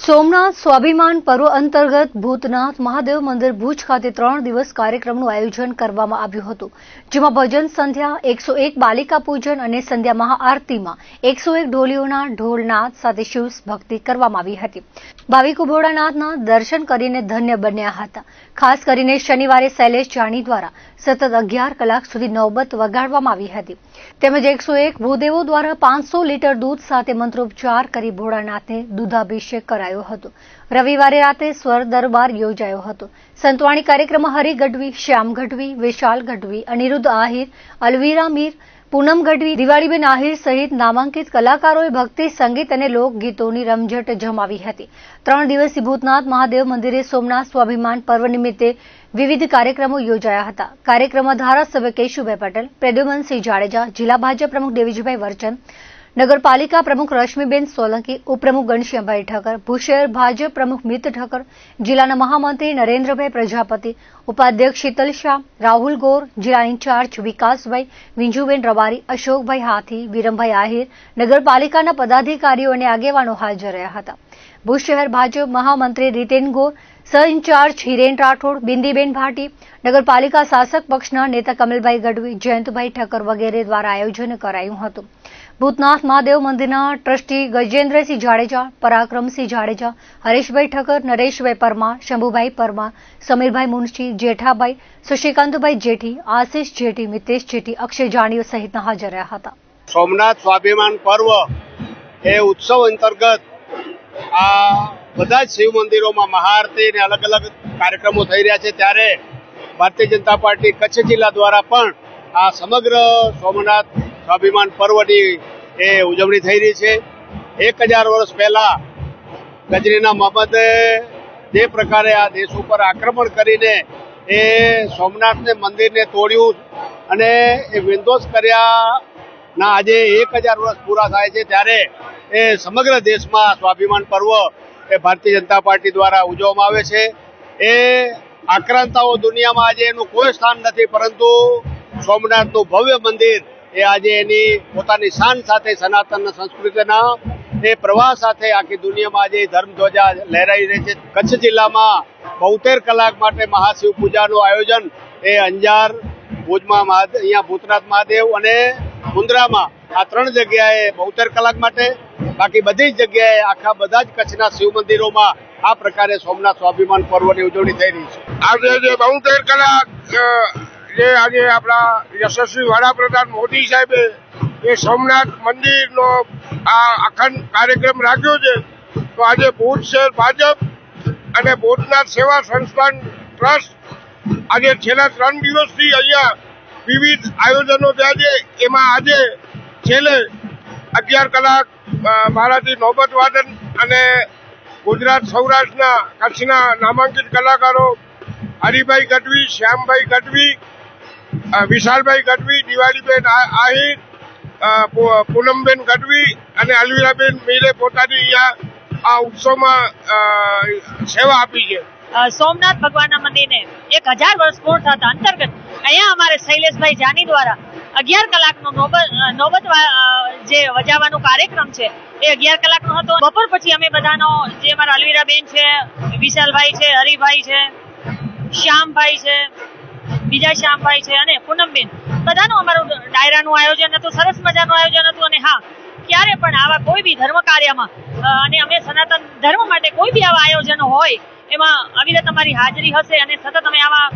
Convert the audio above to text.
સોમનાથ સ્વાભિમાન પર્વ અંતર્ગત ભૂતનાથ મહાદેવ મંદિર ભુજ ખાતે 3 દિવસ કાર્યક્રમનું આયોજન કરવામાં આવ્યું હતું, જેમાં ભજન સંધ્યા, 101 બાલિકા પૂજન અને સંધ્યા મહાઆરતીમાં 101 ઢોલીઓના ઢોલનાદ સાથે શિવ ભક્તિ કરવામાં આવી હતી। ભાવિકો ભોળાનાથના દર્શન કરીને ધન્ય બન્યા હતા। ખાસ કરીને શનિવારે શૈલેષ જાની દ્વારા સતત 11 કલાક સુધી નૌબત વગાડવામાં આવી હતી, તેમજ 101 ભૂદેવો દ્વારા 500 લીટર દૂધ સાથે મંત્રોપચાર કરી ભોળાનાથને દૂધાભિષેક કરાયો હતો। રવિવારે રાતે સ્વર દરબાર યોજાયો હતો। સંતવાણી કાર્યક્રમમાં હરિ ગઢવી, શ્યામ ગઢવી, વિશાલ ગઢવી, અનિરુદ્ધ આહિર, અલવીરા મીર, પૂનમ ગઢવી, દિવાળીબેન આહિર સહિત નામાંકિત કલાકારોએ ભક્તિ, સંગીત અને લોકગીતોની રમઝટ જમાવી હતી। 3 દિવસીય ભૂતનાથ મહાદેવ મંદિરે સોમનાથ સ્વાભિમાન પર્વ નિમિત્તે વિવિધ કાર્યક્રમો યોજાયા હતા। કાર્યક્રમમાં ધારાસભ્ય કેશુભાઈ પટેલ, પ્રદ્યુમનસિંહ જાડેજા, જિલ્લા ભાજપ પ્રમુખ દેવીજીભાઈ વરચંદ, નગરપાલિકા પ્રમુખ રશ્મિબેન સોલંકી, ઉપપ્રમુખ ઘનશ્યામભાઈ ઠક્કર, ભુજ શહેર ભાજપ પ્રમુખ મિત ઠક્કર, જિલ્લાના મહામંત્રી નરેન્દ્રભાઈ પ્રજાપતિ, ઉપાધ્યક્ષ શીતલ શાહ, રાહુલ ગોર, જિલ્લા ઇન્ચાર્જ વિકાસભાઈ, વિંજુબેન રબારી, અશોકભાઈ હાથી, વિરમભાઈ આહિર, નગરપાલિકાના પદાધિકારીઓ અને આગેવાનો હાજર રહ્યા હતા। ભુજ શહેર ભાજપ મહામંત્રી રીતેન ગોર, સહ ઇન્ચાર્જ હિરેન રાઠોડ, બિંદીબેન ભાટી, નગરપાલિકા શાસક પક્ષના નેતા કમલભાઈ ગઢવી, જયંતભાઈ ઠક્કર વગેરે દ્વારા આયોજન કરાયું હતું। ભૂતનાથ મહાદેવ મંદિરના ટ્રસ્ટી ગજેન્દ્રસિંહ જાડેજા, પરાક્રમસિંહ જાડેજા, હરેશભાઈ ઠક્કર, નરેશભાઈ પરમાર, શંભુભાઈ પરમાર, સમીરભાઈ મુનશી, જેઠાભાઈ, શશિકાંતભાઈ જેઠી, આશિષ જેઠી, મિતેશ જેઠી, અક્ષય જાનીઓ સહિતના હાજર રહ્યા હતા। સોમનાથ સ્વાભિમાન પર્વ એ ઉત્સવ અંતર્ગત આ બધા જ શિવ મંદિરોમાં મહાઆરતી અને અલગ અલગ કાર્યક્રમો થઈ રહ્યા છે, ત્યારે ભારતીય જનતા પાર્ટી કચ્છ જિલ્લા દ્વારા પણ આ સમગ્ર સોમનાથ સ્વાભિમાન પર્વની એ ઉજવણી થઈ રહી છે। 1000 વર્ષ પહેલા ગજનીના મોહમ્મદે જે પ્રકારે આ દેશ ઉપર આક્રમણ કરીને એ સોમનાથને મંદિરને તોડ્યું અને એ વિધ્વંસ કર્યાના આજે 1000 વર્ષ પૂરા થાય છે, ત્યારે એ સમગ્ર દેશમાં સ્વાભિમાન પર્વ એ ભારતીય જનતા પાર્ટી દ્વારા ઉજવવામાં આવે છે। એ આક્રાંતાઓ દુનિયામાં આજે એનું કોઈ સ્થાન નથી, પરંતુ સોમનાથનું ભવ્ય મંદિર એ આજે એની પોતાની શાન સાથે સનાતન સંસ્કૃતિના એ પ્રવાહ સાથે આખી દુનિયામાં આજે ધર્મધ્વજા લહેરાઈ રહી છે। કચ્છ જિલ્લામાં 72 કલાક માટે મહાશિવ પૂજાનું આયોજન એ અંજાર, ભુજમાં અહીંયા ભૂતનાથ મહાદેવ અને મુન્દ્રામાં આ 3 જગ્યાએ 72 કલાક માટે, બાકી બધી જ જગ્યાએ આખા બધા જ કચ્છના શિવ મંદિરોમાં આ પ્રકારે સોમનાથ સ્વાભિમાન પર્વની ઉજવણી થઈ રહી છે। આજે જે 72 કલાક જે આજે આપણા યશસ્વી વડાપ્રધાન મોદી સાહેબે એ સોમનાથ મંદિરનો આ અખંડ કાર્યક્રમ રાખ્યો છે, તો આજે ભુજ શહેર ભાજપ અને ભૂતનાથ સેવા સંસ્થાન ટ્રસ્ટ આજે છેલ્લા 3 દિવસથી અહીંયા વિવિધ આયોજનો થયા છે। એમાં આજે છેલ્લે 11 કલાક મારાથી નૌબત વાદન અને ગુજરાત સૌરાષ્ટ્રના કચ્છના નામાંકિત કલાકારો હરિભાઈ ગઢવી, શ્યામભાઈ ગઢવી, વિશાલભાઈ ગઢવી, દિવાળીબેન આહિર, પૂનમબેન ગઢવી અને અલવીરાબેન મીરે પોતાની અહીંયા આ ઉત્સવમાં સેવા આપી છે। સોમનાથ ભગવાનના મંદિરને 1000 વર્ષ પૂર્ણ થતા અંતર્ગત અહીંયા અમારે શૈલેષભાઈ જાની દ્વારા 11 કલાકનો નોબત જે વજાવવાનો કાર્યક્રમ છે એ 11 કલાકનો હતો। બપોર પછી અમે બધાનો જે અમારા અલવીરાબેન છે, વિશાલભાઈ છે, હરિભાઈ છે, શ્યામભાઈ છે, બીજા શ્યામભાઈ છે અને પૂનમબેન, બધાનું અમારું ડાયરાનું આયોજન હતું, સરસ મજાનું આયોજન હતું। અને હા, ક્યારે પણ આવા કોઈ બી ધર્મ કાર્યમાં અને અમે સનાતન ધર્મ માટે કોઈ બી આવા આયોજનો હોય એમાં અવિરત અમારી હાજરી હશે અને સતત અમે આવા